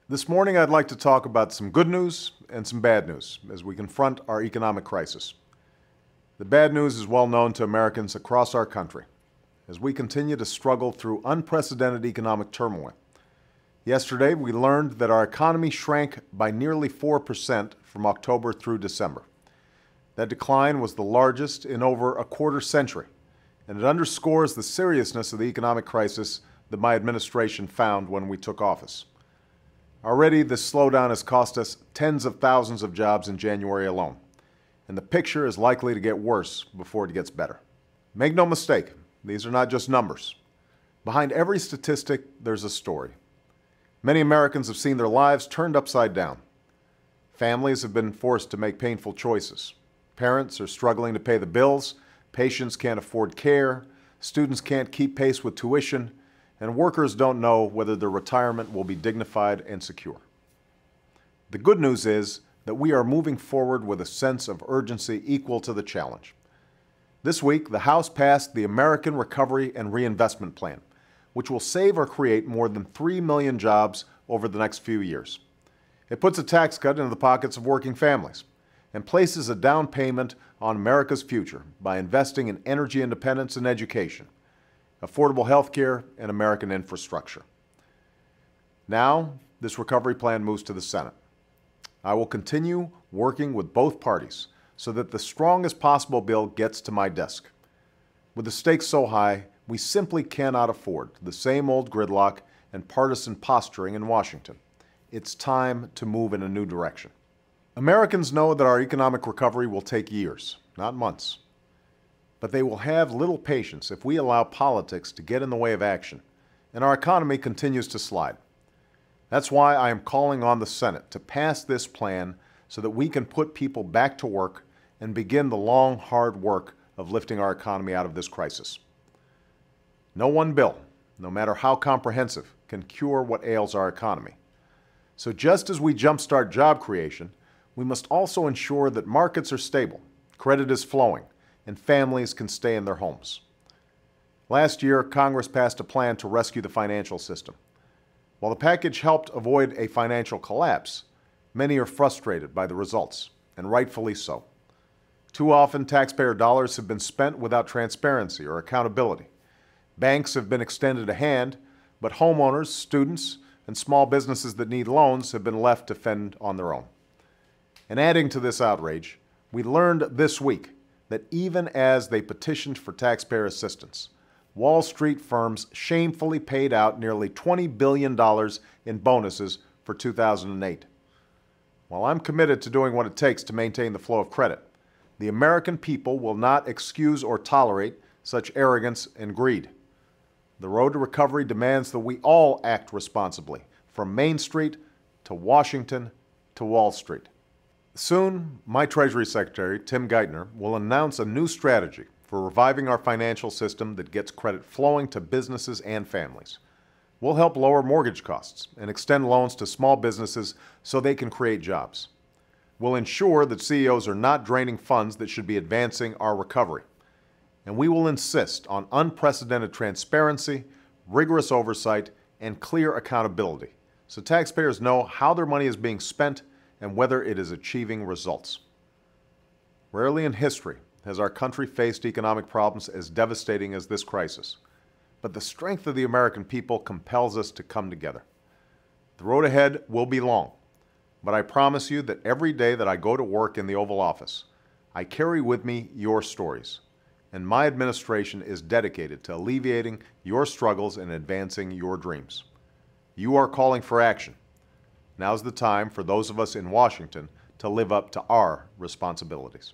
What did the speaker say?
This morning, I'd like to talk about some good news and some bad news as we confront our economic crisis. The bad news is well known to Americans across our country as we continue to struggle through unprecedented economic turmoil. Yesterday, we learned that our economy shrank by nearly 4% from October through December. That decline was the largest in over a quarter century, and it underscores the seriousness of the economic crisis that my administration found when we took office. Already, this slowdown has cost us tens of thousands of jobs in January alone, and the picture is likely to get worse before it gets better. Make no mistake, these are not just numbers. Behind every statistic, there's a story. Many Americans have seen their lives turned upside down. Families have been forced to make painful choices. Parents are struggling to pay the bills, patients can't afford care, students can't keep pace with tuition, and workers don't know whether their retirement will be dignified and secure. The good news is that we are moving forward with a sense of urgency equal to the challenge. This week, the House passed the American Recovery and Reinvestment Plan, which will save or create more than 3 million jobs over the next few years. It puts a tax cut into the pockets of working families and places a down payment on America's future by investing in energy independence and education, affordable health care, and American infrastructure. Now, this recovery plan moves to the Senate. I will continue working with both parties so that the strongest possible bill gets to my desk. With the stakes so high, we simply cannot afford the same old gridlock and partisan posturing in Washington. It's time to move in a new direction. Americans know that our economic recovery will take years, not months. But they will have little patience if we allow politics to get in the way of action, and our economy continues to slide. That's why I am calling on the Senate to pass this plan so that we can put people back to work and begin the long, hard work of lifting our economy out of this crisis. No one bill, no matter how comprehensive, can cure what ails our economy. So just as we jumpstart job creation, we must also ensure that markets are stable, credit is flowing, and families can stay in their homes. Last year, Congress passed a plan to rescue the financial system. While the package helped avoid a financial collapse, many are frustrated by the results, and rightfully so. Too often, taxpayer dollars have been spent without transparency or accountability. Banks have been extended a hand, but homeowners, students, and small businesses that need loans have been left to fend on their own. And adding to this outrage, we learned this week that even as they petitioned for taxpayer assistance, Wall Street firms shamefully paid out nearly $20 billion in bonuses for 2008. While I'm committed to doing what it takes to maintain the flow of credit, the American people will not excuse or tolerate such arrogance and greed. The road to recovery demands that we all act responsibly, from Main Street to Washington to Wall Street. Soon, my Treasury Secretary, Tim Geithner, will announce a new strategy for reviving our financial system that gets credit flowing to businesses and families. We'll help lower mortgage costs and extend loans to small businesses so they can create jobs. We'll ensure that CEOs are not draining funds that should be advancing our recovery. And we will insist on unprecedented transparency, rigorous oversight, and clear accountability so taxpayers know how their money is being spent and whether it is achieving results. Rarely in history has our country faced economic problems as devastating as this crisis, but the strength of the American people compels us to come together. The road ahead will be long, but I promise you that every day that I go to work in the Oval Office, I carry with me your stories, and my administration is dedicated to alleviating your struggles and advancing your dreams. You are calling for action. Now's the time for those of us in Washington to live up to our responsibilities.